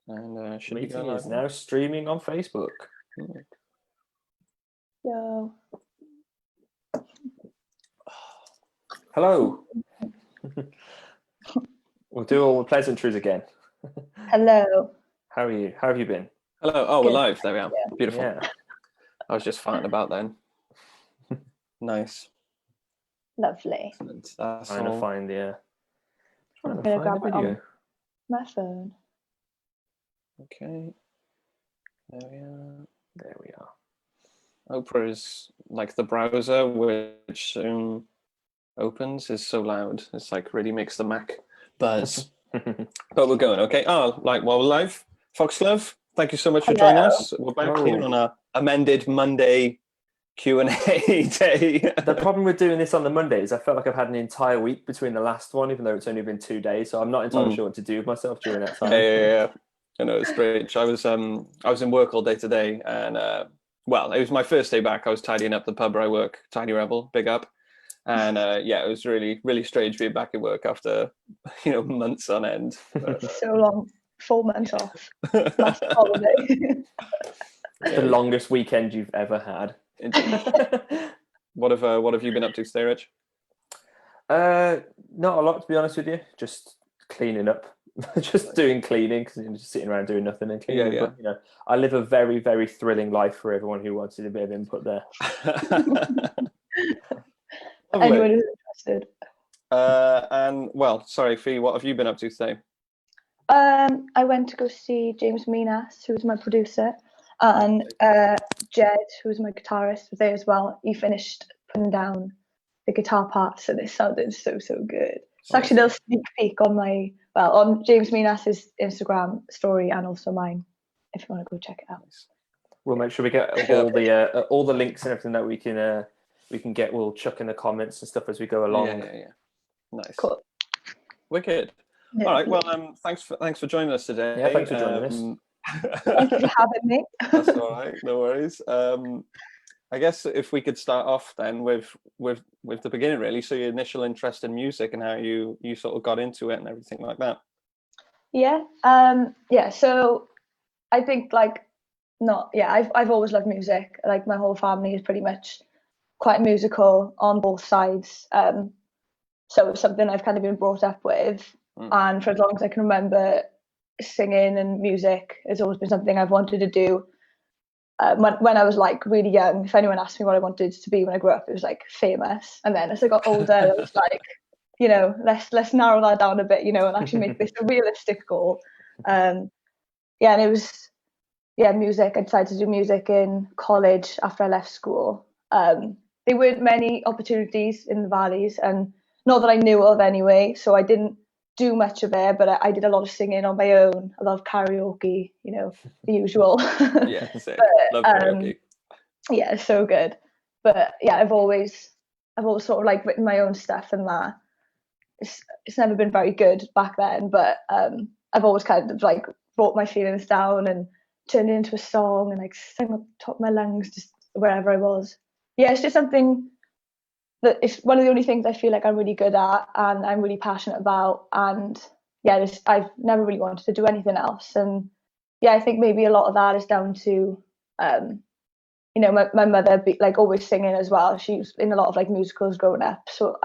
And should be Meeting going is live. now streaming on Facebook. Yo. Hello. We'll do all the pleasantries again. Hello. How are you? How have you been? Hello. Oh, Good. we're live. There we are. Yeah. Beautiful. Yeah. I was just farting about then. Nice. Lovely. That's Trying to all. find the I'm gonna grab it video. on my phone. Okay. There we are. There we are. Opera is like the browser, which soon opens, is so loud. It's like really makes the Mac buzz. But we're going, okay. Oh, like while we're live, Foxxglove, thank you so much for joining us. We're back here on our amended Monday Q&A day. The problem with doing this on the Monday is I felt like I've had an entire week between the last one, even though it's only been 2 days. So I'm not entirely sure what to do with myself during that time. Yeah. I know, it's strange. I was in work all day today, and well, it was my first day back. I was tidying up the pub where I work, Tidy Rebel, big up. And yeah, it was really, really strange being back at work after, months on end. So long, 4 months off. Last holiday. It's the longest weekend you've ever had. What have you been up to today, Rich? Not a lot, to be honest with you. Just cleaning up, just doing cleaning, because you're just sitting around doing nothing and cleaning. Yeah. But, I live a very, very thrilling life for everyone who wanted a bit of input there. Anyone who's interested. And well, sorry, Fee, what have you been up to today? I went to go see James Minas, who's my producer, and Jed, who's my guitarist, was there as well. He finished putting down the guitar parts, and it sounded so good. It's actually a little sneak peek on James Minas's Instagram story and also mine, if you want to go check it out. We'll make sure we get all the links and everything that we can get. We'll chuck in the comments and stuff as we go along. Yeah. Nice. Cool. Wicked. Yeah, all right. Well, thanks for joining us today. Yeah, thanks for joining us. Thank you for having me. That's all right. No worries. I guess if we could start off then with the beginning, really. So your initial interest in music and how you sort of got into it and everything like that. Yeah. So I think I've always loved music. Like my whole family is pretty much quite musical on both sides. So it's something I've kind of been brought up with. And for as long as I can remember, singing and music has always been something I've wanted to do. When I was like really young, if anyone asked me what I wanted to be when I grew up, it was like famous. And then as I got older, I was like, let's narrow that down a bit, and actually make this a realistic goal. And it was music. I decided to do music in college after I left school. There weren't many opportunities in the valleys, and not that I knew of anyway, so I didn't do much of it, but I did a lot of singing on my own, a lot of karaoke, the usual. Yeah, love karaoke. Yeah, so good. But yeah, I've always sort of like written my own stuff, and that it's never been very good back then, but I've always kind of like brought my feelings down and turned it into a song and like sang on top of my lungs just wherever I was. Yeah, it's just something that it's one of the only things I feel like I'm really good at and I'm really passionate about. And yeah, I've never really wanted to do anything else. And yeah, I think maybe a lot of that is down to, my mother like always singing as well. She was in a lot of like musicals growing up. So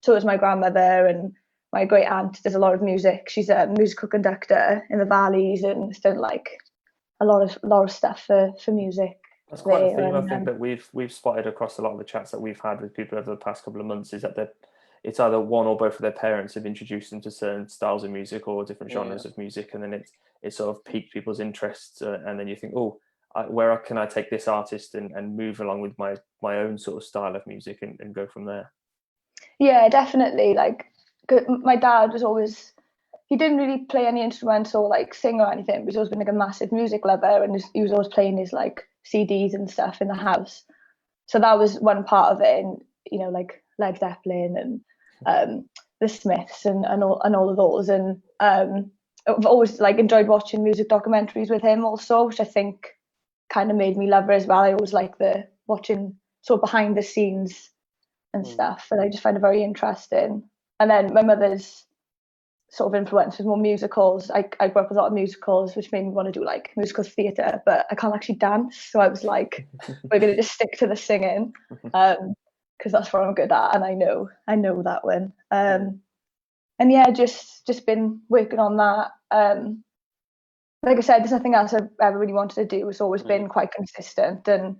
was my grandmother, and my great aunt does a lot of music. She's a musical conductor in the valleys and has done like a lot of stuff for music. That's quite a theme, I think, that we've spotted across a lot of the chats that we've had with people over the past couple of months, is that it's either one or both of their parents have introduced them to certain styles of music or different genres of music, and then it sort of piqued people's interests, and then you think, where can I take this artist and move along with my own sort of style of music and go from there. Yeah, definitely. Like my dad was always, he didn't really play any instruments or like sing or anything, but he's always been like a massive music lover, and he was always playing his like CDs and stuff in the house. So that was one part of it, and like Led Zeppelin and the Smiths and all of those. And I've always like enjoyed watching music documentaries with him also, which I think kind of made me love it as well. I always like the watching sort of behind the scenes and stuff, and I just find it very interesting. And then my mother's sort of influences, more musicals. I grew up with a lot of musicals, which made me want to do like musical theatre, but I can't actually dance. So I was like, we're going to just stick to the singing, because that's what I'm good at, and I know that one. And yeah, just been working on that. Like I said, there's nothing else I've ever really wanted to do. It's always been quite consistent, and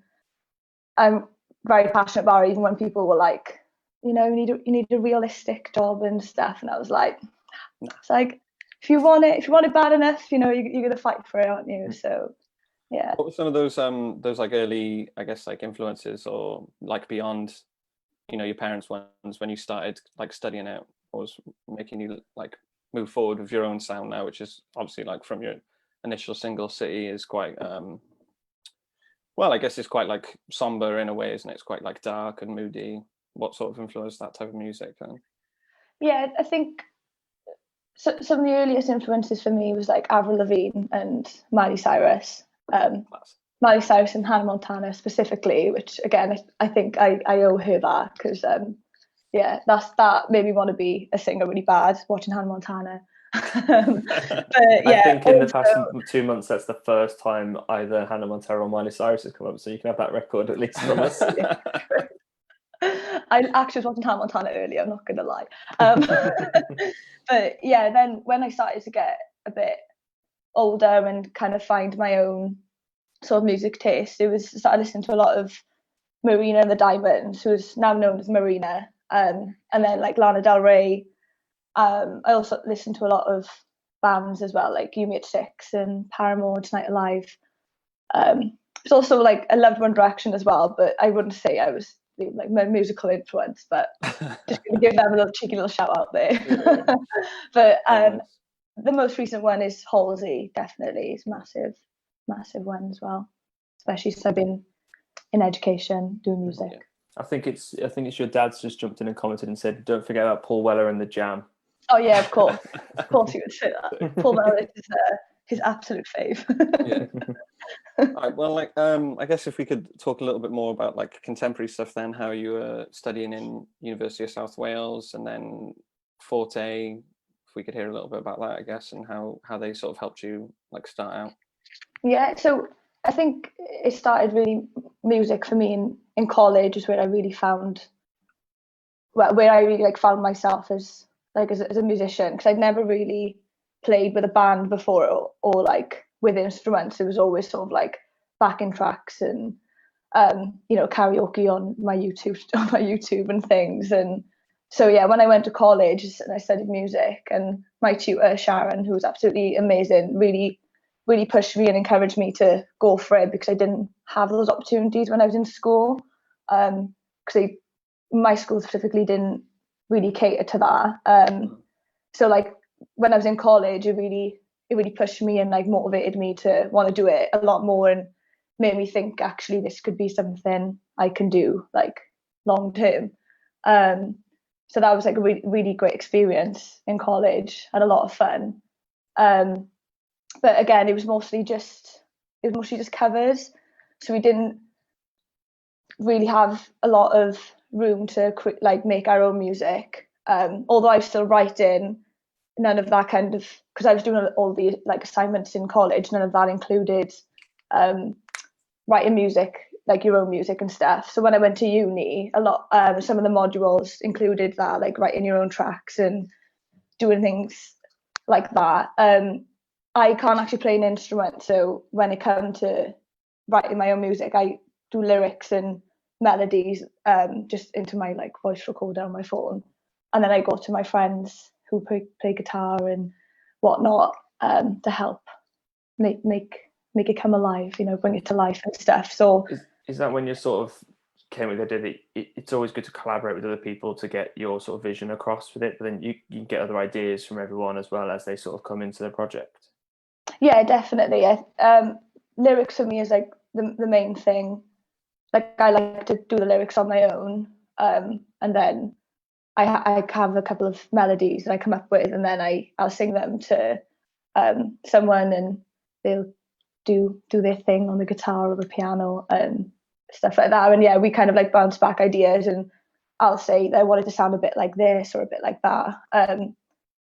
I'm very passionate about it, even when people were like, you need a realistic job and stuff, and I was like, it's like, if you want it bad enough, you're gonna fight for it, aren't you? So yeah. What were some of those like early, I guess, like influences, or like beyond, your parents' ones, when you started like studying out, what was making you like move forward with your own sound now, which is obviously like from your initial single City is quite well, I guess it's quite like somber in a way, isn't it? It's quite like dark and moody. What sort of influenced that type of music then? Yeah, I think some of the earliest influences for me was like Avril Lavigne and Miley Cyrus. Miley Cyrus and Hannah Montana specifically, which again, I think I owe her that, because yeah, that made me want to be a singer really bad, watching Hannah Montana. But yeah, I think in the past 2 months, that's the first time either Hannah Montana or Miley Cyrus has come up, so you can have that record at least from us. I actually was watching Hannah Montana earlier, I'm not gonna lie. But yeah, then when I started to get a bit older and kind of find my own sort of music taste, it was started listening to a lot of Marina and the Diamonds, who is now known as Marina, and then like Lana Del Rey. I also listened to a lot of bands as well, like You Made Six and Paramore, Tonight Alive. It's also like I loved One Direction as well, but I wouldn't say I was like my musical influence, but just gonna give them a little cheeky little shout out there. Yeah. But the most recent one is Halsey, definitely. It's massive one as well, especially since I've been in education doing music. Yeah. I think it's your dad's just jumped in and commented and said, "Don't forget about Paul Weller and the Jam." Oh yeah, of course you would say that. Paul Weller is his absolute fave. Yeah. All right, well, like I guess if we could talk a little bit more about like contemporary stuff, then how you were studying in University of South Wales and then Forté, if we could hear a little bit about that, I guess, and how they sort of helped you like start out. Yeah, so I think it started really music for me in college is where I really found where I really like found myself as a musician, because I'd never really played with a band before or like with instruments. It was always sort of like backing tracks and karaoke on my YouTube and things. And so yeah, when I went to college and I studied music, and my tutor Sharon, who was absolutely amazing, really pushed me and encouraged me to go for it, because I didn't have those opportunities when I was in school, because my school specifically didn't really cater to that. So like when I was in college, it really pushed me and like motivated me to want to do it a lot more, and made me think actually this could be something I can do like long term. So that was like a really great experience in college. I had a lot of fun. But again, it was mostly just covers, so we didn't really have a lot of room to like make our own music. Although I was still writing, none of that kind of, because I was doing all the like assignments in college, none of that included writing music, like your own music and stuff. So when I went to uni, a lot some of the modules included that, like writing your own tracks and doing things like that. I can't actually play an instrument, so when it comes to writing my own music, I do lyrics and melodies just into my like voice recorder on my phone, and then I go to my friends who play guitar and whatnot to help make it come alive, bring it to life and stuff. So is that when you sort of came with the idea that it's always good to collaborate with other people to get your sort of vision across with it, but then you can get other ideas from everyone as well as they sort of come into the project? Yeah, definitely. Lyrics for me is like the main thing. Like I like to do the lyrics on my own, and then I have a couple of melodies that I come up with, and then I'll sing them to someone, and they'll do their thing on the guitar or the piano and stuff like that. And yeah, we kind of like bounce back ideas, and I'll say I wanted to sound a bit like this or a bit like that.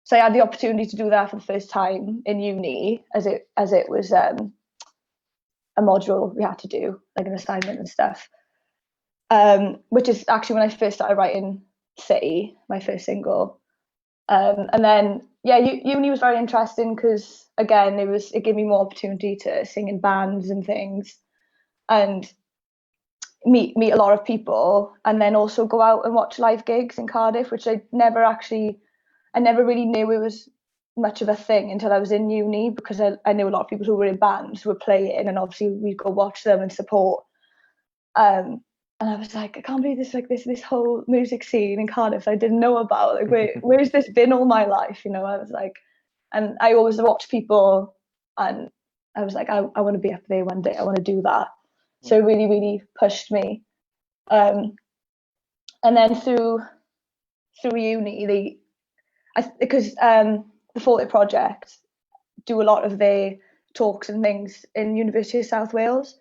So I had the opportunity to do that for the first time in uni, as it was a module we had to do, like an assignment and stuff. Which is actually when I first started writing City, my first single. And then uni was very interesting because again it gave me more opportunity to sing in bands and things, and meet a lot of people, and then also go out and watch live gigs in Cardiff, which I never really knew it was much of a thing until I was in uni, because I knew a lot of people who were in bands who were playing, and obviously we'd go watch them and support. And I was like, I can't believe this whole music scene in Cardiff I didn't know about. Like, where's this been all my life? You know, I was like, and I always watch people, and I was like, I want to be up there one day. I want to do that. So it really, really pushed me. And then through uni, because the Forté Project do a lot of their talks and things in University of South Wales,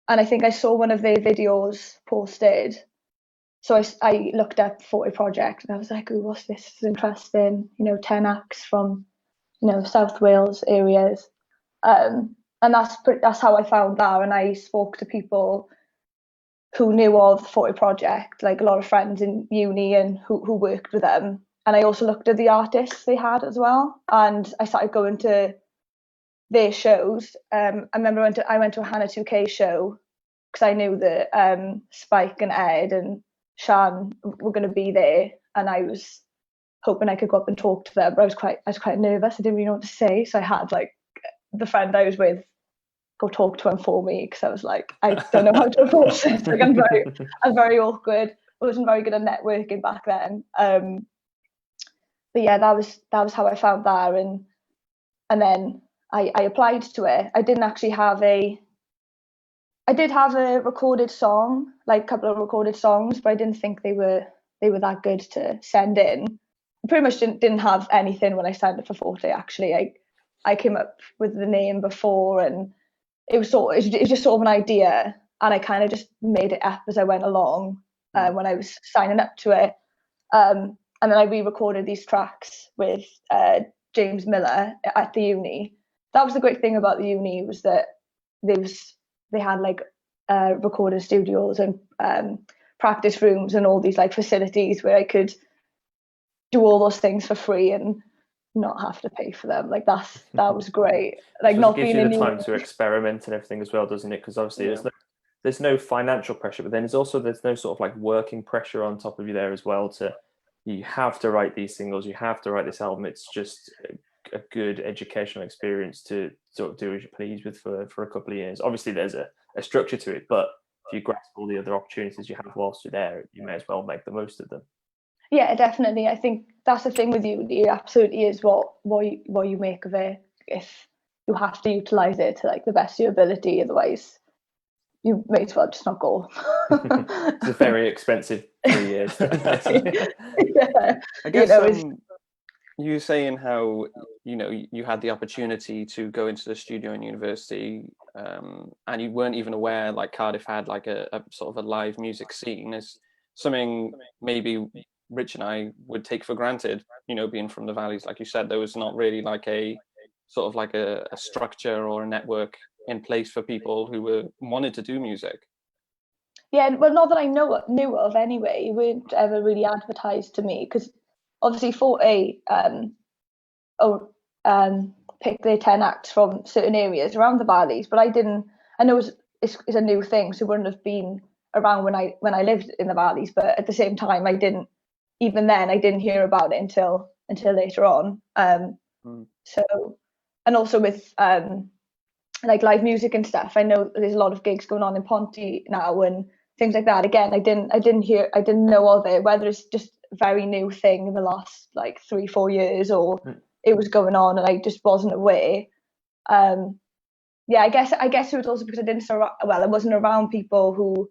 and I think I saw one of their videos posted. So I looked up Forté Project, and I was like, oh, what's this? This is interesting. 10 acts from South Wales areas. And that's how I found that. And I spoke to people who knew of the Forté Project, like a lot of friends in uni and who worked with them. And I also looked at the artists they had as well. And I started going to their shows. I remember I went to a Hannah 2K show because I knew that Spike and Ed and Shan were going to be there, and I was hoping I could go up and talk to them. But I was quite nervous. I didn't really know what to say, so I had like the friend I was with go talk to him for me, because I was like, I don't know how to approach this. Like I'm very awkward. I wasn't very good at networking back then. But yeah, that was how I found that, and then I applied to it. I did have a recorded song, like a couple of recorded songs, but I didn't think they were that good to send in. I pretty much didn't have anything when I signed up for Forté. Actually, I came up with the name before, and it was just sort of an idea, and I kind of just made it up as I went along when I was signing up to it. And then I re-recorded these tracks with James Minas at the uni. That was the great thing about the uni, was that they had like recording studios and practice rooms and all these like facilities where I could do all those things for free and not have to pay for them. Like that was great. Like so not it gives being you in the time to experiment and everything as well, doesn't it? Because obviously there's no financial pressure, but then there's no sort of like working pressure on top of you there as well. You have to write these singles, you have to write this album. It's just a good educational experience to sort of do as you please with for a couple of years. Obviously there's a structure to it, but if you grasp all the other opportunities you have whilst you're there, you may as well make the most of them. Yeah, definitely. I think that's the thing with uni. It absolutely is what you make of it. If you have to utilize it to like the best of your ability, otherwise you may as well just not go. It's a very expensive 3 years. Yeah. I guess you were saying how you had the opportunity to go into the studio in university, and you weren't even aware like Cardiff had like a sort of a live music scene. Is something maybe Rich and I would take for granted, being from the valleys. Like you said, there was not really like a sort of like a structure or a network in place for people who wanted to do music. Yeah, well, not that I knew of anyway. It weren't ever really advertised to me, because obviously Forté pick their 10 acts from certain areas around the valleys, but I know it's a new thing, so it wouldn't have been around when I lived in the valleys. But at the same time, I didn't hear about it until later on. So, and also with like live music and stuff, I know there's a lot of gigs going on in Ponty now and things like that. Again, I didn't know of it, whether it's just a very new thing in the last like 3-4 years, or it was going on and I just wasn't aware. I guess it was also because I wasn't around people who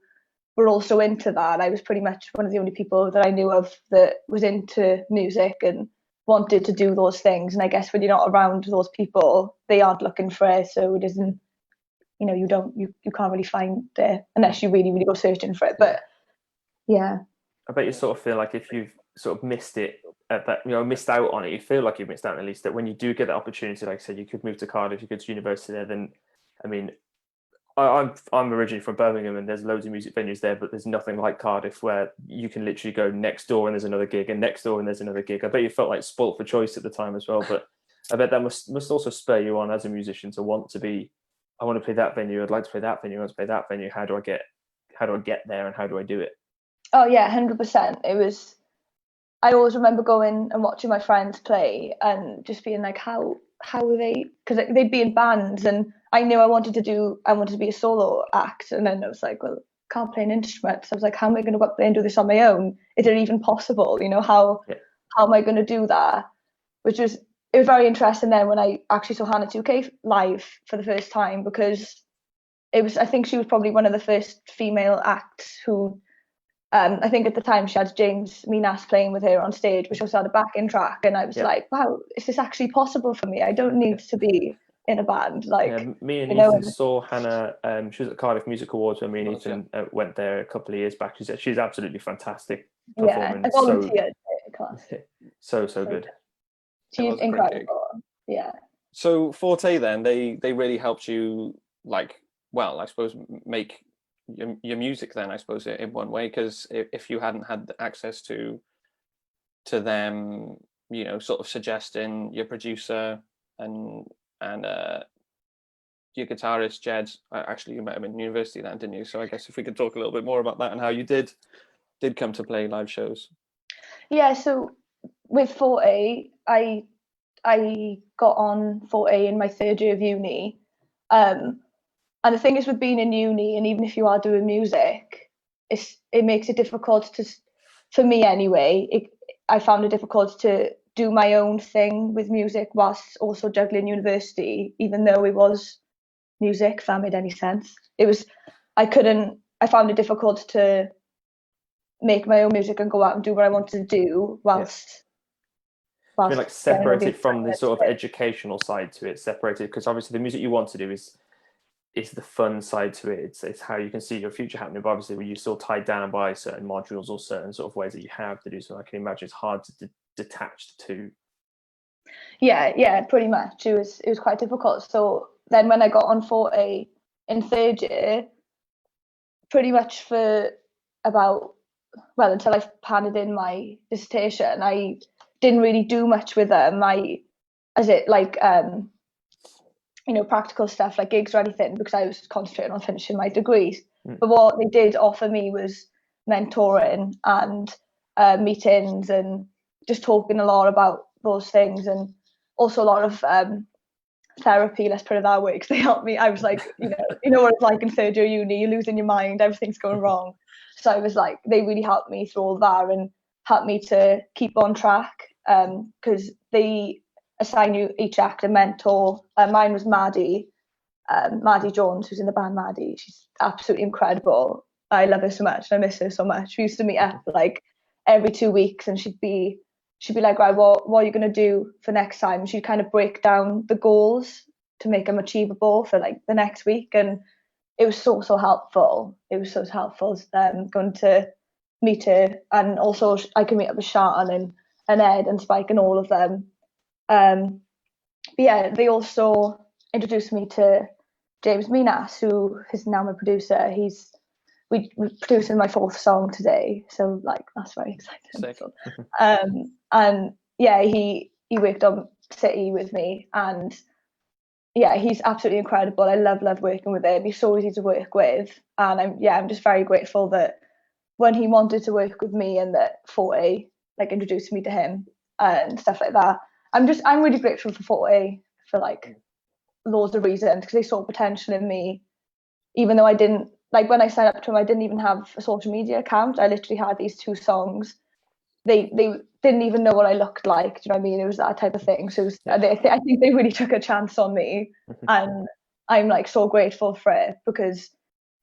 were also into that. I was pretty much one of the only people that I knew of that was into music and wanted to do those things. And I guess when you're not around those people, they aren't looking for it, so it isn't, you can't really find it unless you really, really go searching for it. But yeah, I bet you sort of feel like if you've sort of missed it at that, missed out on it. You feel like you've missed out, at least, that when you do get that opportunity, like I said, you could move to Cardiff, you go to university there, then, I mean, I'm originally from Birmingham, and there's loads of music venues there, but there's nothing like Cardiff, where you can literally go next door and there's another gig, and next door and there's another gig. I bet you felt like spoilt for choice at the time as well, but I bet that must also spur you on as a musician to want to be, I want to play that venue, I'd like to play that venue, I want to play that venue. How do I get there, and how do I do it? Oh yeah, 100%. It was. I always remember going and watching my friends play and just being like, how were they? Because they'd be in bands, and I knew I wanted to be a solo act, and then I was like, well, can't play an instrument. So I was like, how am I going to go up there and do this on my own? Is it even possible? How am I going to do that? It was very interesting then when I actually saw Hannah 2K live for the first time, because I think she was probably one of the first female acts who. I think at the time she had James Minas playing with her on stage, which also had a backing track, and I was like, wow, is this actually possible for me? I don't need to be in a band. Me and Ethan saw Hannah, she was at Cardiff Music Awards when me and Ethan went there a couple of years back. She's absolutely fantastic performance. I volunteered. So good. She's incredible. Yeah. So Forté then, they really helped you, like, well, I suppose make your music then, I suppose, in one way, because if you hadn't had access to them, sort of suggesting your producer and your guitarist Jed, actually you met him in university then, didn't you? So I guess if we could talk a little bit more about that and how you did come to play live shows. Yeah, so with Forté, I got on Forté in my third year of uni. And the thing is, with being in uni, and even if you are doing music, it makes it difficult for me anyway. I found it difficult to do my own thing with music whilst also juggling university, even though it was music, if that made any sense. I found it difficult to make my own music and go out and do what I wanted to do whilst I mean, like, separated from the sort of educational side to it, separated, because obviously the music you want to do is the fun side to it. It's how you can see your future happening. But obviously, when you're still tied down by certain modules or certain sort of ways that you have to do so, I can imagine it's hard to detach the two. Yeah, pretty much. It was quite difficult. So then when I got on Forté in third year, pretty much for until I handed in my dissertation, I didn't really do much with them. Practical stuff like gigs or anything, because I was concentrating on finishing my degrees. But what they did offer me was mentoring and meetings, and just talking a lot about those things, and also a lot of therapy, let's put it that way, because they helped me. I was like, you know what it's like in third year uni, you're losing your mind, everything's going wrong. So I was like, they really helped me through all that and helped me to keep on track, because they assign you each act a mentor. Mine was Maddie Jones, who's in the band Maddie. She's absolutely incredible. I love her so much. I miss her so much. We used to meet up like every 2 weeks, and she'd be like, right, what are you going to do for next time? She'd kind of break down the goals to make them achievable for like the next week, and it was so helpful. It was so helpful going to meet her, and also I could meet up with Sean and Ed and Spike and all of them. But yeah, they also introduced me to James Minas, who is now my producer. We're producing my 4th song today, so like that's very exciting. And yeah, he worked on City with me, and yeah, he's absolutely incredible. I love working with him. He's so easy to work with, and I'm just very grateful that when he wanted to work with me, and that Forté like introduced me to him and stuff like that. I'm really grateful for Forté for like loads of reasons, because they saw potential in me, even though I didn't, like, when I signed up to them, I didn't even have a social media account. I literally had these 2 songs. They didn't even know what I looked like. Do you know what I mean? It was that type of thing. So I think they really took a chance on me, and I'm like so grateful for it, because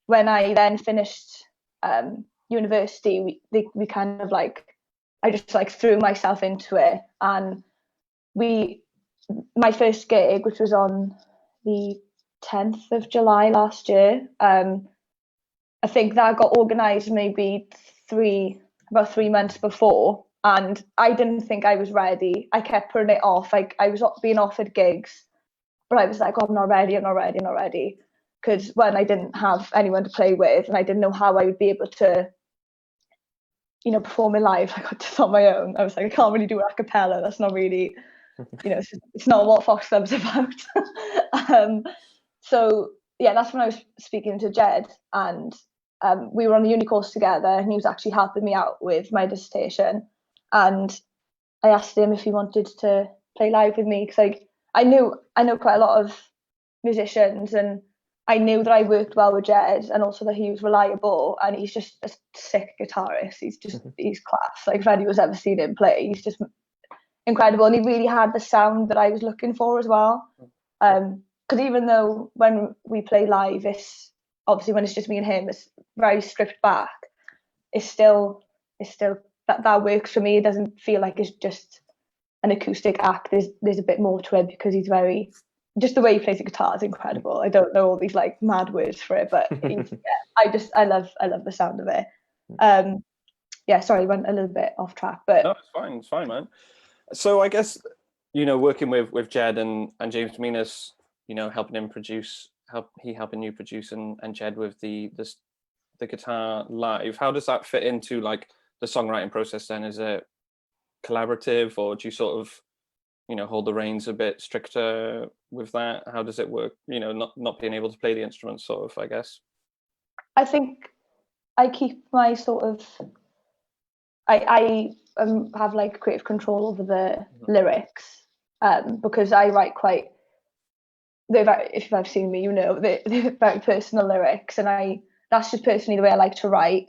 when I then finished university, we kind of like, I just like threw myself into it, and my first gig, which was on the 10th of July last year, I think that got organised maybe about 3 months before, and I didn't think I was ready. I kept putting it off. Like I was being offered gigs, but I was like, oh, I'm not ready, I'm not ready, I'm not ready. Because when I didn't have anyone to play with, and I didn't know how I would be able to, you know, perform in live, I got this on my own. I was like, I can't really do a cappella. That's not really, you know, it's not what Foxxglove's about. So yeah, that's when I was speaking to Jed, and we were on the uni course together, and he was actually helping me out with my dissertation. And I asked him if he wanted to play live with me, because like I know quite a lot of musicians, and I knew that I worked well with Jed, and also that he was reliable, and he's just a sick guitarist. He's class. Like if anyone's ever seen him play, he's just incredible, and he really had the sound that I was looking for as well. Because even though when we play live, it's obviously when it's just me and him, it's very stripped back. It's still that works for me. It doesn't feel like it's just an acoustic act. There's a bit more to it, because he's very, just the way he plays the guitar is incredible. I don't know all these like mad words for it, but I love the sound of it. Yeah, sorry, went a little bit off track, but no, it's fine, man. So I guess, you know, working with Jed and James Minas, you know, helping you produce, and Jed with the guitar live, how does that fit into like the songwriting process then? Is it collaborative, or do you sort of, you know, hold the reins a bit stricter with that? How does it work, you know, not being able to play the instruments, sort of, I guess? I think I keep my sort of, I have like creative control over the lyrics, because I write quite, if you've seen me, you know, they're very personal lyrics, and that's just personally the way I like to write.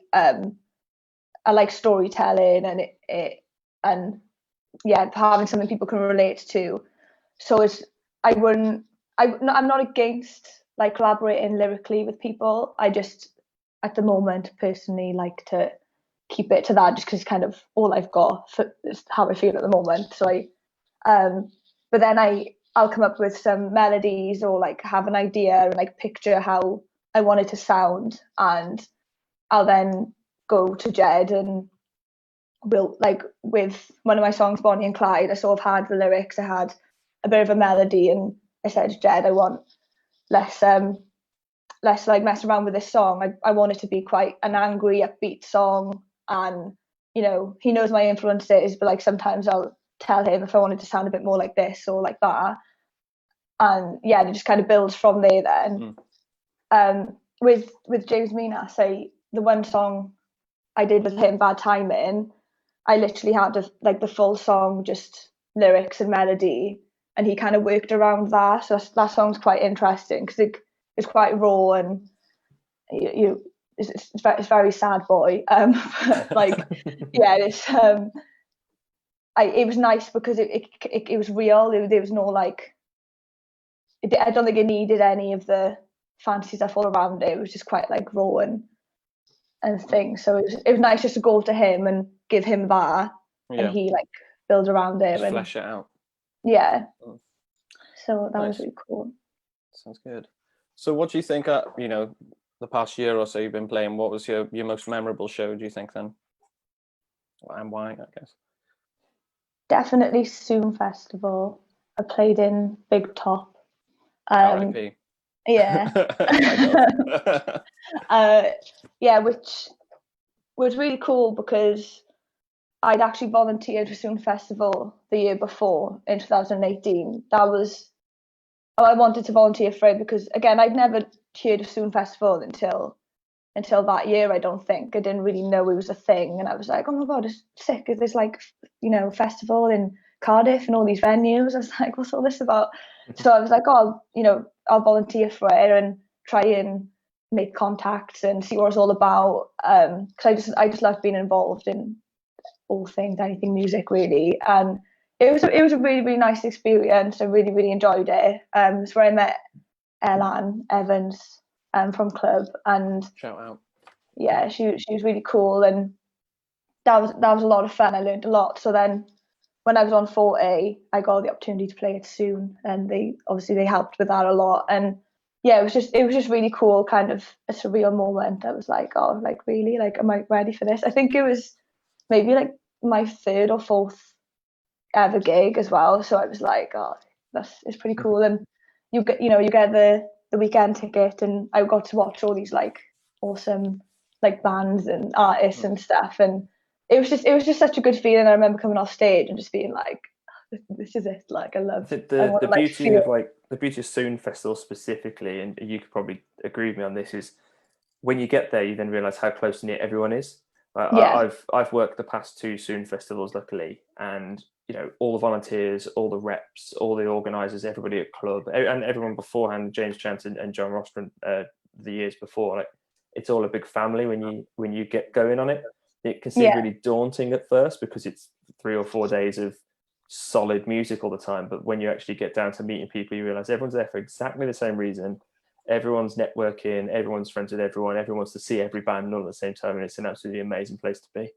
I like storytelling, and yeah, having something people can relate to. So I'm not against like collaborating lyrically with people. I just, at the moment, personally like to keep it to that, just because it's kind of all I've got is how I feel at the moment. So but then I'll come up with some melodies, or like have an idea and like picture how I want it to sound, and I'll then go to Jed, and we'll, like with one of my songs, Bonnie and Clyde, I sort of had the lyrics, I had a bit of a melody, and I said to Jed, I want less like mess around with this song. I want it to be quite an angry, upbeat song, and you know, he knows my influences, but like sometimes I'll tell him if I wanted to sound a bit more like this or like that, and yeah, it just kind of builds from there then. With James Minas, the one song I did with him, Bad Timing, I literally had the full song, just lyrics and melody, and he kind of worked around that. So that song's quite interesting, because it's quite raw, and it's very sad boy. Like yeah, it was nice because it was real. There was no like, I don't think it needed any of the fancy stuff all around it. It was just quite like raw and things. So it was nice just to go to him and give him that, and he like build around it and flesh it out. Yeah. So that was really cool. Sounds good. So what do you think, you know, the past year or so you've been playing, what was your most memorable show, do you think, then? And why, I guess? Definitely Soon Festival. I played in Big Top. R.I.P. Yeah. Yeah, which was really cool, because I'd actually volunteered for Soon Festival the year before, in 2018. I wanted to volunteer for it because, again, I'd never heard of Soon Festival until that year. I don't think I didn't really know it was a thing, and I was like, oh my god, it's sick. Is this like, you know, festival in Cardiff and all these venues? I was like, what's all this about? So I was like, oh, you know, I'll volunteer for it and try and make contacts and see what it's all about. Because I just love being involved in all things, anything music really. And it was a really, really nice experience. I really, really enjoyed it. It's where I met Elan Evans from Club, and shout out. Yeah, she was really cool, and that was a lot of fun. I learned a lot. So then when I was on Forté, I got the opportunity to play it soon, and they helped with that a lot. And yeah, it was just really cool, kind of a surreal moment. I was like, oh, like really, like, am I ready for this? I think it was maybe like my third or fourth ever gig as well. So I was like, oh, it's pretty cool. And you get the weekend ticket, and I got to watch all these like awesome like bands and artists and stuff, and it was just such a good feeling. I remember coming off stage and just being like, this is it. Like I love the beauty of like the beauty of Soon Festival specifically, and you could probably agree with me on this, is when you get there, you then realise how close knit everyone is. I've worked the past 2 Soon Festivals, luckily, and all the volunteers, all the reps, all the organisers, everybody at club, and everyone beforehand, James Chance and John Rostron, the years before, like it's all a big family when you get going on it. It can seem really daunting at first because it's 3 or 4 days of solid music all the time, but when you actually get down to meeting people, you realise everyone's there for exactly the same reason. Everyone's networking, everyone's friends with everyone wants to see every band all at the same time, and it's an absolutely amazing place to be.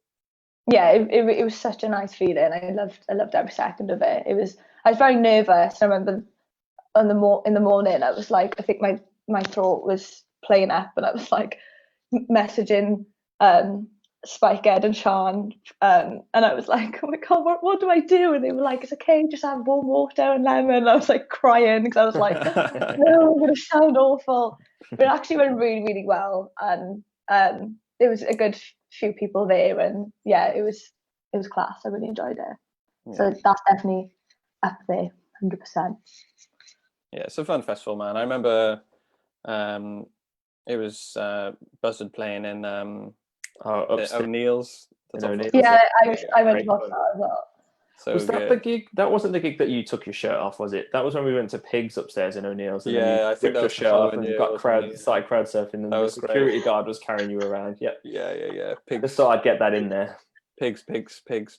Yeah, it was such a nice feeling. I loved every second of it. I was very nervous. I remember in the morning I was like, I think my throat was playing up, and I was like messaging Spike, Ed and Sean, and I was like, oh my god, what do I do? And they were like, it's okay, just have warm water and lemon. And I was like crying because I was like, no, I'm gonna sound awful. But it actually went really, really well, and there was a good few people there, and yeah, it was class. I really enjoyed it. Yeah. So that's definitely up there, 100%. Yeah, it's a fun festival, man. I remember it was Buzzard playing in O'Neill's. Yeah, I went to watch that as well. So was that the gig? That wasn't the gig that you took your shirt off, was it? That was when we went to Pigs upstairs in O'Neill's. And I think that was your shirt off and you got started crowd surfing, and the security guard was carrying you around. Yep. Yeah. Pigs. Just thought I'd get that in there. Pigs. 7 pigs.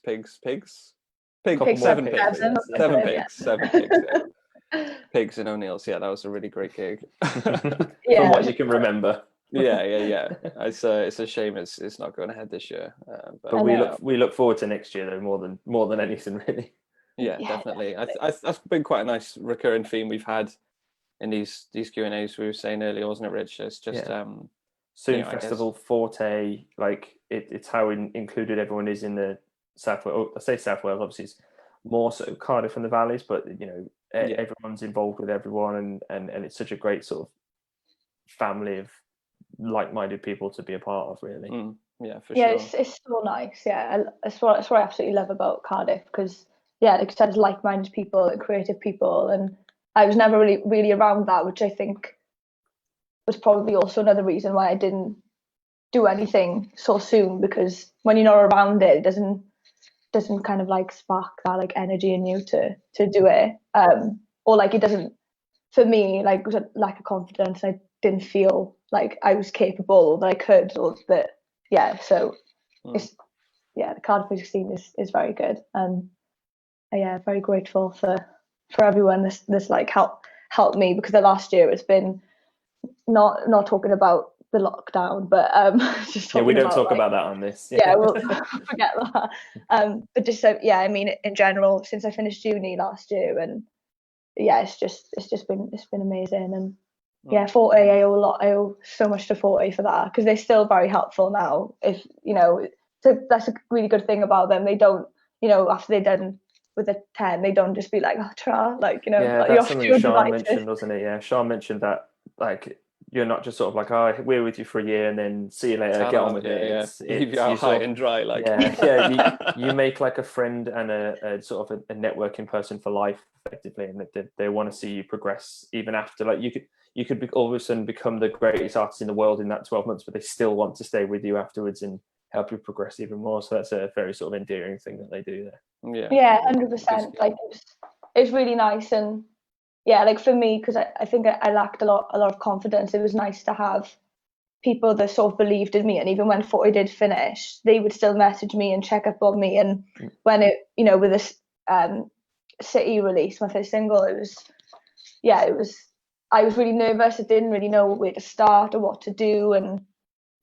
Pigs in O'Neill's. Yeah, that was a really great gig. From what you can remember. Yeah. It's a shame it's not going ahead this year. But we look forward to next year though more than anything really. Yeah, definitely. That's been quite a nice recurring theme we've had in these Q&As we were saying earlier, wasn't it, Rich? It's just Soon Festival, Forté, like it's how included everyone is in the South Wales. I say South Wales, obviously it's more so Cardiff and the valleys, but everyone's involved with everyone, and it's such a great sort of family of like-minded people to be a part of, really. Yeah, for sure. It's so nice. Yeah, that's what I absolutely love about Cardiff, because like I said, it's like-minded people and creative people, and I was never really around that, which I think was probably also another reason why I didn't do anything so soon, because when you're not around it, it doesn't kind of like spark that like energy in you to do it, or like it doesn't, for me, like it was a lack of confidence. I didn't feel like I was capable or that I could, or that so it's the Cardiff music scene is very good, and very grateful for everyone this like helped me, because the last year it's been not talking about the lockdown, but just we don't talk about that on this. We'll forget that. But just I mean, in general, since I finished uni last year, and it's been amazing. And Forté, I owe so much to Forté for that, because they're still very helpful now. If so that's a really good thing about them. They don't, after they're done with a 10, they don't just be like, oh, tra, like, that's something Sean mentioned, wasn't it? Yeah, Sean mentioned that, like, you're not just sort of like, oh, we're with you for a year and then see you later, get on with it. Leave you out high and dry, like. You make like a friend and a sort of a networking person for life, effectively, and they want to see you progress even after. Like you could all of a sudden become the greatest artist in the world in that 12 months, but they still want to stay with you afterwards and help you progress even more. So that's a very sort of endearing thing that they do there. Yeah, 100%. Like it's really nice, and like for me, because I think I lacked a lot of confidence. It was nice to have people that sort of believed in me, and even when Forté did finish, they would still message me and check up on me. And when it, with this City release, my first single, it was I was really nervous. I didn't really know where to start or what to do, and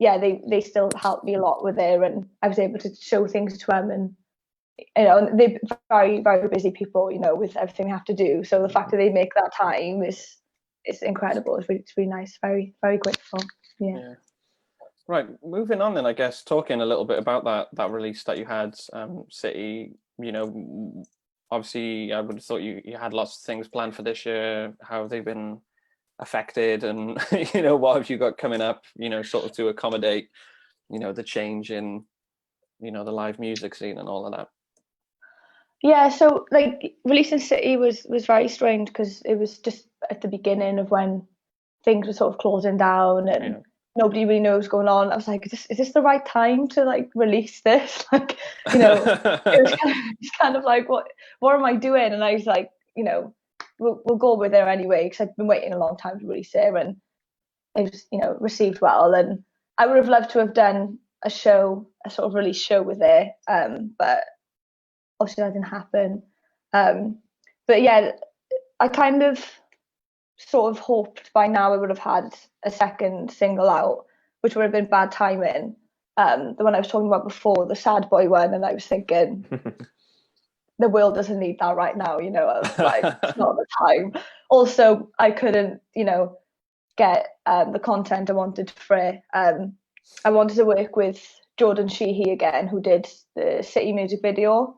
they still helped me a lot with it, and I was able to show things to them. And they're very, very busy people, with everything they have to do. So the fact that they make that time is incredible. It's really nice. Very, very grateful. Yeah. Right, moving on then, I guess, talking a little bit about that release that you had, City. Obviously, I would have thought you had lots of things planned for this year. How have they been affected, and what have you got coming up? Sort of to accommodate, the change in, the live music scene and all of that. Yeah, so like releasing City was very strange because it was just at the beginning of when things were sort of closing down and nobody really knows what's going on. I was like, is this the right time to like release this? Like, it's kind of like, what am I doing? And I was like, we'll go with it anyway, because I've been waiting a long time to release it, and it was, received well. And I would have loved to have done a sort of release show with it, but obviously that didn't happen. But yeah, I kind of sort of hoped by now I would have had a second single out, which would have been bad timing. The one I was talking about before, the sad boy one, and I was thinking the world doesn't need that right now, I was like, it's not the time. Also, I couldn't, get the content I wanted for it. I wanted to work with Jordan Sheehy again, who did the City music video,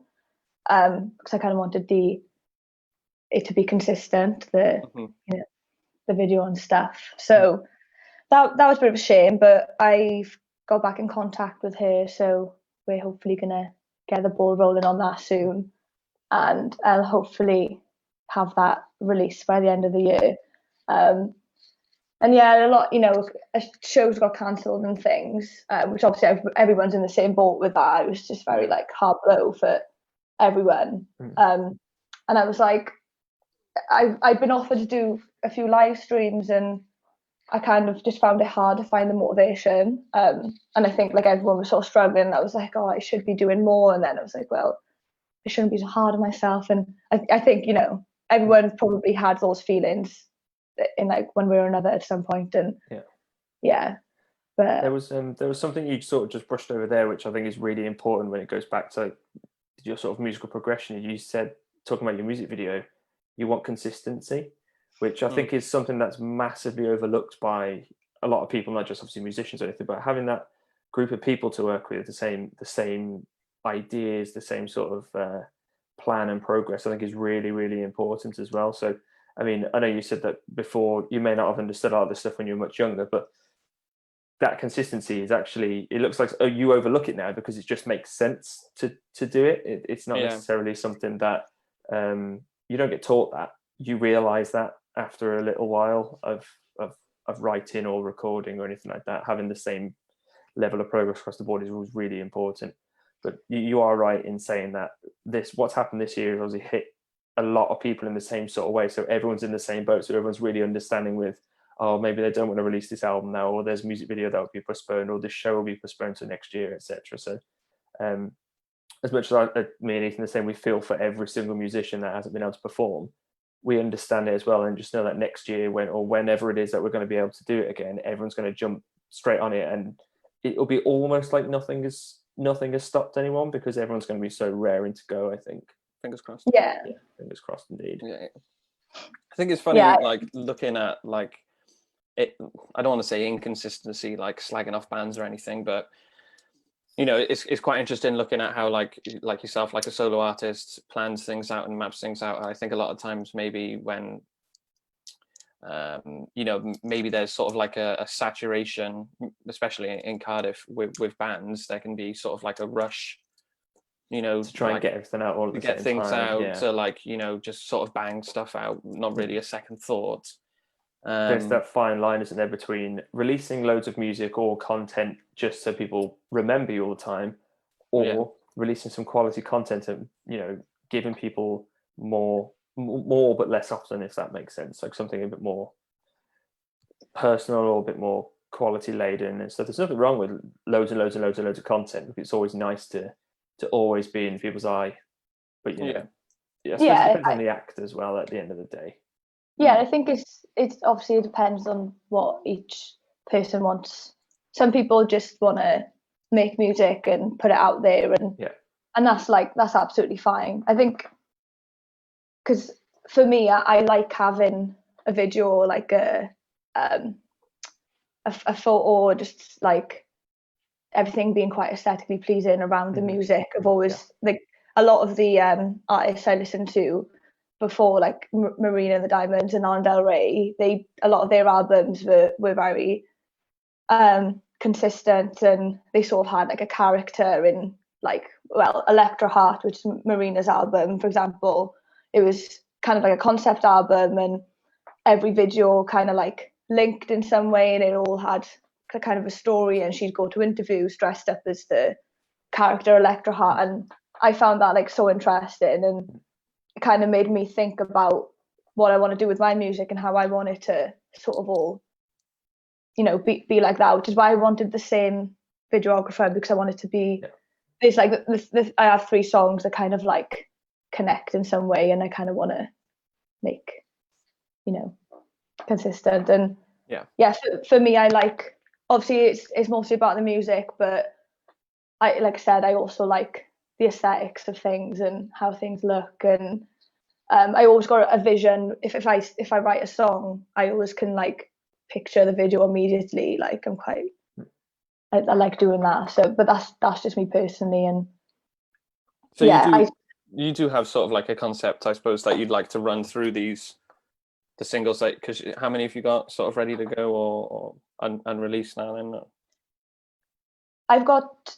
because I kind of wanted it to be consistent, the video and stuff. So that was a bit of a shame, but I've got back in contact with her, so we're hopefully gonna get the ball rolling on that soon, and I'll hopefully have that released by the end of the year. And yeah, a lot, shows got cancelled and things, which obviously everyone's in the same boat with that. It was just very like hard blow for everyone. And I was like, I'd been offered to do a few live streams, and I kind of just found it hard to find the motivation. And I think like everyone was sort of struggling. I was like, oh, I should be doing more. And then I was like, well, I shouldn't be so hard on myself. And I think, everyone probably had those feelings in like one way or another at some point. And but there was something you sort of just brushed over there, which I think is really important when it goes back to your sort of musical progression. You said, talking about your music video, you want consistency, which I think is something that's massively overlooked by a lot of people, not just obviously musicians or anything, but having that group of people to work with, the same ideas, the same sort of plan and progress, I think is really, really important as well. So, I mean, I know you said that before, you may not have understood all this stuff when you were much younger, but that consistency is actually, it looks like you overlook it now because it just makes sense to do it. It's not necessarily something that you don't get taught that. You realize that after a little while of writing or recording or anything like that, having the same level of progress across the board is really important. But you are right in saying that what's happened this year has obviously hit a lot of people in the same sort of way. So everyone's in the same boat. So everyone's really understanding with, oh, maybe they don't want to release this album now, or there's a music video that will be postponed, or this show will be postponed to next year, etc. So as much as me and Ethan are saying we feel for every single musician that hasn't been able to perform, we understand it as well, and just know that next year, whenever it is that we're going to be able to do it again, everyone's going to jump straight on it, and it'll be almost like nothing has stopped anyone, because everyone's going to be so raring to go. I think. Fingers crossed. Yeah, fingers crossed indeed. Yeah, I think it's funny, like looking at like it. I don't want to say inconsistency, like slagging off bands or anything, but it's quite interesting looking at how like yourself, like a solo artist, plans things out and maps things out. I think a lot of times maybe when maybe there's sort of like a saturation, especially in Cardiff with bands, there can be sort of like a rush, to try and get everything out all at the same time. Get things out to like, just sort of bang stuff out, not really a second thought. There's that fine line, isn't there, between releasing loads of music or content just so people remember you all the time, or releasing some quality content and giving people more but less often, if that makes sense, like something a bit more personal or a bit more quality laden and stuff. There's nothing wrong with loads and loads and loads and loads of content. It's always nice to always be in people's eye, but I suppose it depends on the act as well at the end of the day. Yeah, I think it's obviously it depends on what each person wants. Some people just want to make music and put it out there, and that's absolutely fine. I think because for me, I like having a video, like a photo, just like everything being quite aesthetically pleasing around the music. I've always like a lot of the artists I listened to before, like Marina and the Diamonds and Lana Del Rey, a lot of their albums were very consistent, and they sort of had like a character in, like, well, Electra Heart, which is Marina's album, for example. It was kind of like a concept album, and every video kind of like linked in some way, and it all had kind of a story, and she'd go to interviews dressed up as the character Electra Heart, and I found that like so interesting, and it kind of made me think about what I want to do with my music and how I want it to sort of all, you know, be like that, which is why I wanted the same videographer, because I wanted to be there's like I have 3 songs that kind of like connect in some way, and I kind of want to make, you know, consistent. And for me, I like, obviously it's mostly about the music, but like I said, I also like the aesthetics of things and how things look, and I always got a vision. If I write a song, I always can like picture the video immediately. Like I like doing that. So, but that's just me personally. And so you do have sort of like a concept, I suppose, that you'd like to run through the singles, like, because how many have you got sort of ready to go or unreleased now then? I've got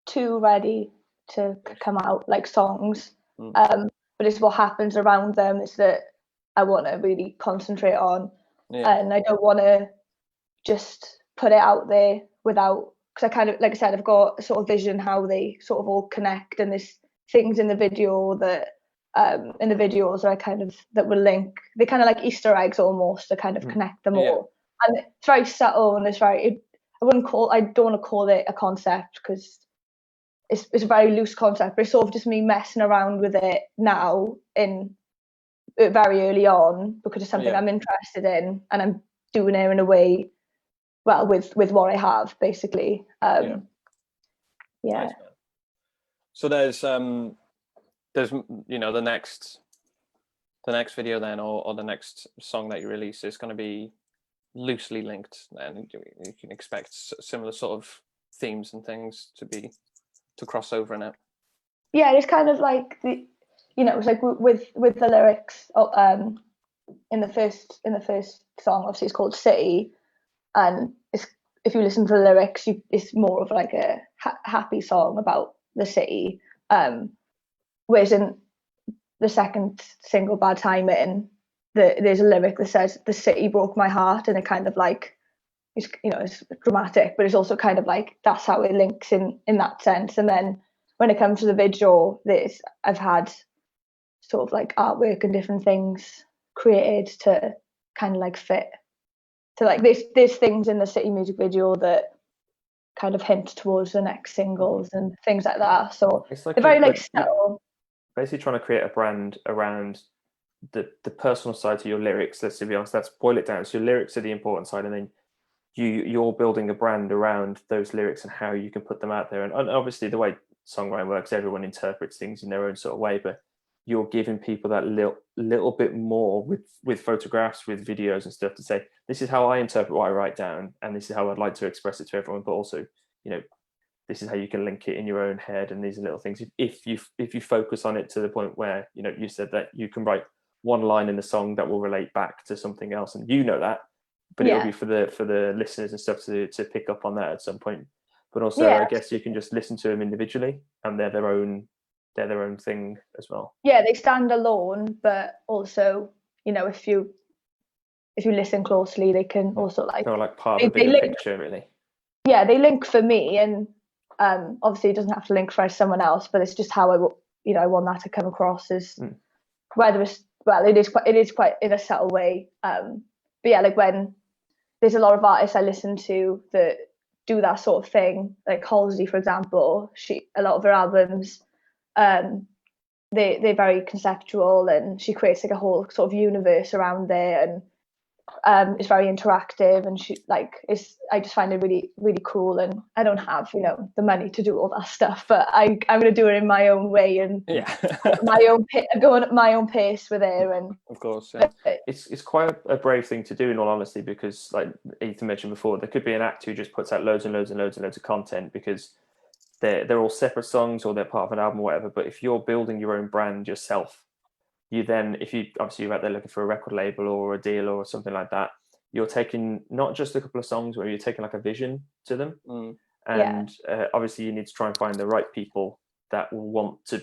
2 ready to come out, like songs. But it's what happens around them is that I want to really concentrate on, and I don't want to just put it out there without, because I kind of, like I said, I've got a sort of vision how they sort of all connect, and there's things in the video that in the videos that I kind of that will link. They kind of like Easter eggs almost to kind of connect them all, and it's very subtle, and it's very I don't want to call it a concept, because it's a very loose concept, but it's sort of just me messing around with it now in very early on, because it's something I'm interested in, and I'm doing it in a way, well, with what I have, basically. Nice. So there's you know, the next video then, or the next song that you release is going to be loosely linked, and you can expect similar sort of themes and things to cross over in it. Yeah, it's kind of like it's like with the lyrics in the first song, obviously it's called City, and if you listen to the lyrics, it's more of like a happy song about the city, whereas in the second single, Bad Timing, there's a lyric that says the city broke my heart, and it kind of like, it's dramatic, but it's also kind of like that's how it links in that sense. And then when it comes to the video, I've had sort of like artwork and different things created to kind of like fit to, like, there's things in the City music video that kind of hint towards the next singles and things like that. So it's like they're very like subtle. Basically trying to create a brand around the personal side to your lyrics. Let's be honest, let's boil it down. So your lyrics are the important side, and then you're building a brand around those lyrics and how you can put them out there. And obviously the way songwriting works, everyone interprets things in their own sort of way, but you're giving people that little bit more with photographs, with videos and stuff, to say, this is how I interpret what I write down, and this is how I'd like to express it to everyone, but also, you know, this is how you can link it in your own head, and these are little things. If you focus on it to the point where, you know, you said that you can write one line in the song that will relate back to something else, and you know that, but it'll be for the listeners and stuff to pick up on that at some point. But also, I guess you can just listen to them individually, and they're their own thing as well. Yeah, they stand alone, but also, you know, if you listen closely, they can also like part of a bigger picture, really. Yeah, they link for me, and obviously it doesn't have to link for someone else, but it's just how I want that to come across, is whether it's, well, it is quite in a subtle way, but yeah, like when there's a lot of artists I listen to that do that sort of thing, like Halsey, for example. A lot of her albums, they're very conceptual, and she creates like a whole sort of universe around there, and is very interactive, and I just find it really, really cool. And I don't have, the money to do all that stuff, but I'm going to do it in my own way and going at my own pace with it. And of course, yeah. It's quite a brave thing to do, in all honesty, because like Ethan mentioned before, there could be an act who just puts out loads and loads and loads and loads of content because they're all separate songs or they're part of an album or whatever. But if you're building your own brand yourself, you then, if you obviously you're out there looking for a record label or a deal or something like that, you're taking not just a couple of songs, where you're taking like a vision to them. And obviously you need to try and find the right people that will want to,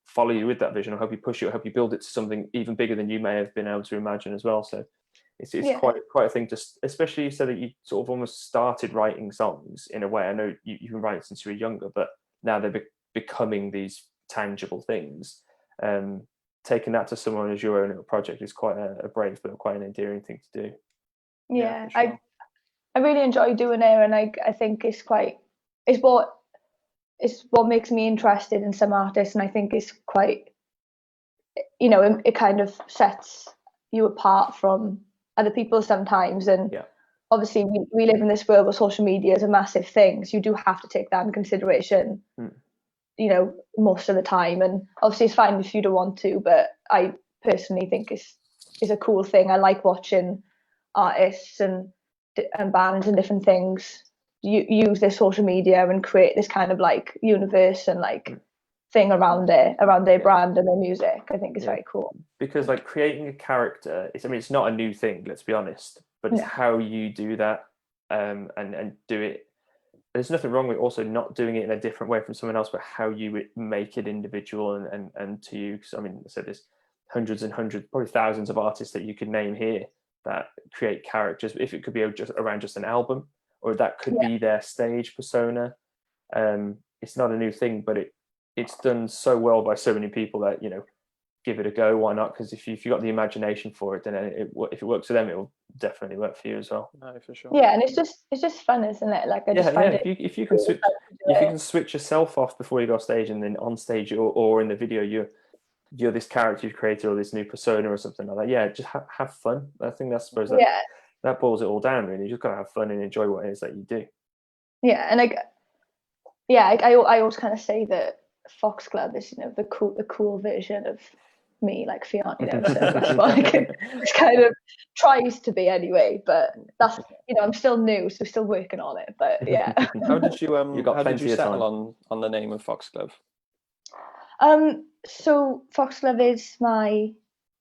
follow you with that vision, or help you push it, or help you build it to something even bigger than you may have been able to imagine as well. So it's quite a thing to, especially you said that you sort of almost started writing songs in a way. I know you've been writing since you were younger, but now they're becoming these tangible things. Taking that to someone as your own little project is quite a brave but quite an endearing thing to do. Yeah, sure. I really enjoy doing it, and I think it's what makes me interested in some artists, and I think it's quite, it kind of sets you apart from other people sometimes. And obviously we live in this world where social media is a massive thing, so you do have to take that in consideration. Most of the time. And obviously it's fine if you don't want to, but I personally think it's a cool thing. I like watching artists and bands and different things use their social media and create this kind of like universe and like thing around their brand and their music. I think it's very cool. Because like creating a character, it's not a new thing, let's be honest, but it's how you do that and do it. There's nothing wrong with also not doing it in a different way from someone else, but how you make it individual and to you. Because so there's hundreds and hundreds, probably thousands of artists that you could name here that create characters. If it could be just around just an album, or that could be their stage persona. It's not a new thing, but it's done so well by so many people that give it a go. Why not? Because if you've got the imagination for it, then if it works for them, it will definitely work for you as well. No, for sure. Yeah, and it's just fun, isn't it? Like I just find it. If you can switch yourself off before you go off stage, and then on stage or in the video you're this character you've created, or this new persona or something like that. Yeah, just have fun. I think that's that boils it all down. Really, you just gotta have fun and enjoy what it is that you do. Yeah, and I always kind of say that Foxxglove is the cool version of me, like Fionn, so that's what it kind of tries to be anyway. But that's I'm still new, so still working on it. But yeah. How did you settle on the name of Foxxglove? So Foxxglove is my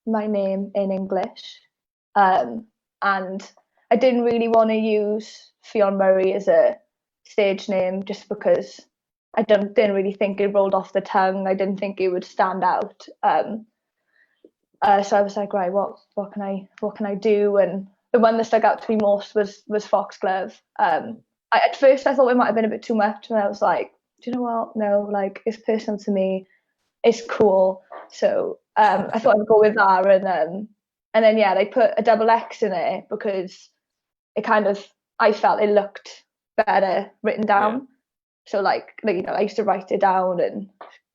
name in English, and I didn't really want to use Fionn Murray as a stage name just because I didn't really think it rolled off the tongue. I didn't think it would stand out. So I was like, right, what can I do? And the one that stuck out to me most was Foxxglove. At first I thought it might have been a bit too much, and I was like, do you know what? No, like it's personal to me. It's cool. So I thought I'd go with that, and then they put a double X in it because it kind of, I felt it looked better written down. Yeah. So like I used to write it down and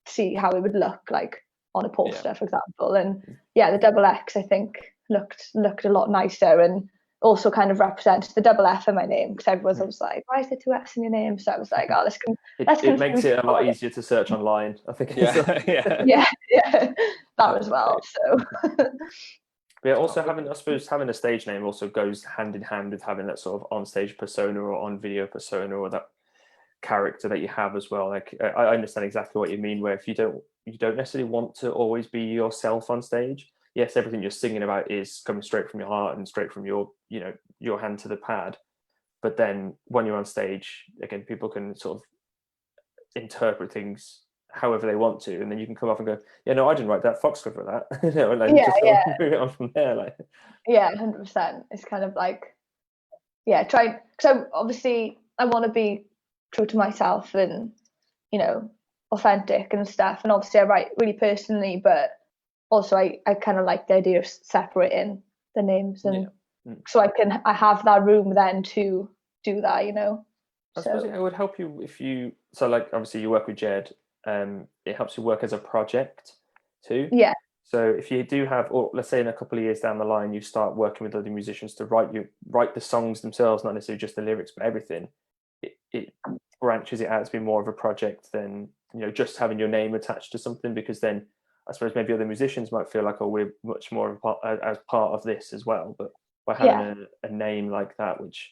see how it would look like on a poster, for example. And the double X I think looked a lot nicer, and also kind of represents the double F in my name, because everyone was like, why is there two F's in your name? So I was like, it makes it a lot easier to search online, I think. Yeah, that as well. So yeah, also having a stage name also goes hand in hand with having that sort of on-stage persona or on-video persona, or that character that you have as well. Like I understand exactly what you mean, where if you don't necessarily want to always be yourself on stage. Yes, everything you're singing about is coming straight from your heart and straight from your hand to the pad. But then when you're on stage, again, people can sort of interpret things however they want to, and then you can come off and go, yeah, no, I didn't write that. Foxxglove for that. Move it on from there. Like 100%. It's kind of like try. So obviously I want to be true to myself and authentic and stuff. And obviously I write really personally, but also I kind of like the idea of separating the names, and so I have that room then to do that, I suppose it would help you if you, so like obviously you work with Jed, it helps you work as a project too. Yeah. So if you do have, or let's say in a couple of years down the line, you start working with other musicians to write the songs themselves, not necessarily just the lyrics, but everything, it branches it out to be more of a project than, you know, just having your name attached to something, because then I suppose maybe other musicians might feel like, oh, we're much more as part of this as well. But by having a name like that, which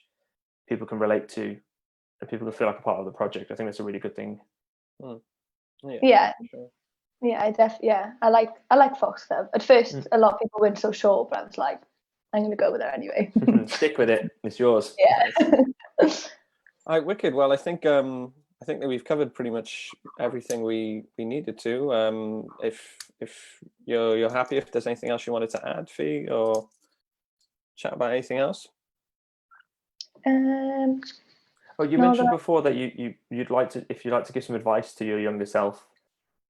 people can relate to and people can feel like a part of the project, I think that's a really good thing. Yeah. Sure. I like Foxxglove. At first, a lot of people weren't so sure, but I was like, I'm going to go with it anyway. Stick with it. It's yours. Yeah. All right, wicked. Well, I think that we've covered pretty much everything we needed to. If you're happy, if there's anything else you wanted to add, Fee, or chat about anything else. Oh, you mentioned before that you'd like to, if you'd like to give some advice to your younger self,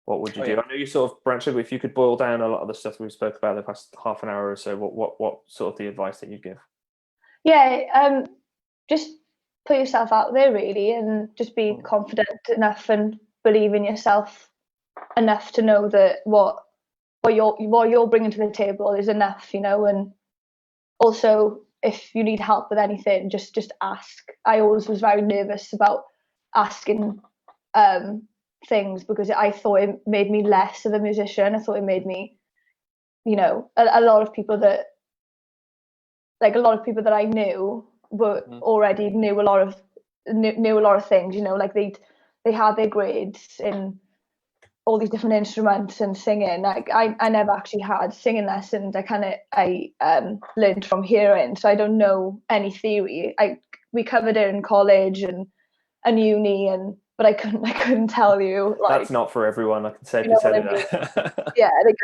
what would you do? Yeah. I know you sort of branched over. If you could boil down a lot of the stuff we spoke about the past half an hour or so, what sort of the advice that you'd give? Yeah, just put yourself out there really, and just be confident enough and believe in yourself enough to know that what you're bringing to the table is enough, you know. And also, if you need help with anything, just ask. I always was very nervous about asking things, because I thought it made me less of a musician. I thought it made me, you know, a lot of people that I knew were already knew a lot of things, you know, like they had their grades in all these different instruments and singing. Like I never actually had singing lessons. I learned from hearing, so I don't know any theory. We covered it in college and uni, but I couldn't tell you. Like, that's not for everyone. I can safely tell you that. Yeah, like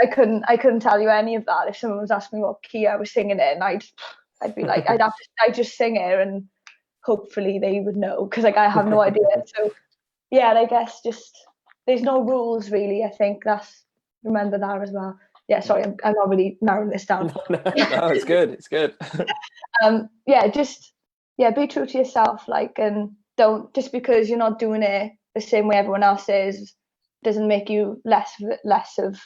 I couldn't tell you any of that. If someone was asking me what key I was singing in, I'd be like, I'd just sing it and hopefully they would know, because like I have no idea. So yeah, I guess just there's no rules really. I think remember that as well. Yeah, sorry, I'm not really narrowing this down. No, it's good. It's good. Be true to yourself, like, and don't, just because you're not doing it the same way everyone else is, doesn't make you less of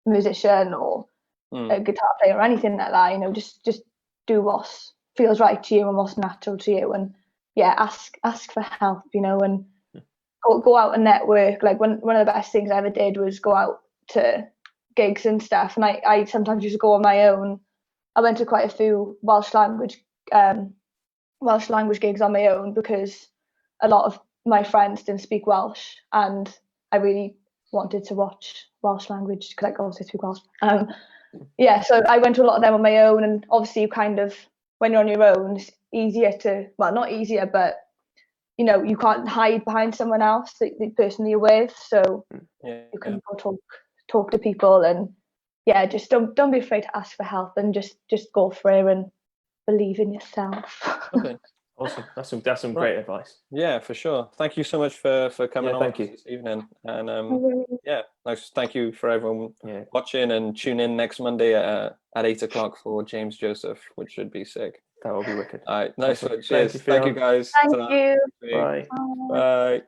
a musician or a guitar player or anything like that. You know, just do what feels right to you and what's natural to you, and ask for help, you know, and go out and network. Like one of the best things I ever did was go out to gigs and stuff, and I sometimes used to go on my own. I went to quite a few Welsh language gigs on my own, because a lot of my friends didn't speak Welsh, and I really wanted to watch Welsh language because I also speak Welsh. So I went to a lot of them on my own, and obviously you kind of, when you're on your own, it's easier to, well, not easier, but you know, you can't hide behind someone else, the person you're with, so you can go talk to people, and just don't be afraid to ask for help, and just go for it and believe in yourself. Okay. Awesome. That's some great advice. Yeah, for sure. Thank you so much for coming on this evening. And nice. Thank you for everyone watching, and tune in next Monday at 8 o'clock for James Joseph, which should be sick. That will be wicked. All right, nice one. Cheers. Thank you guys. Thank you. Bye. Bye.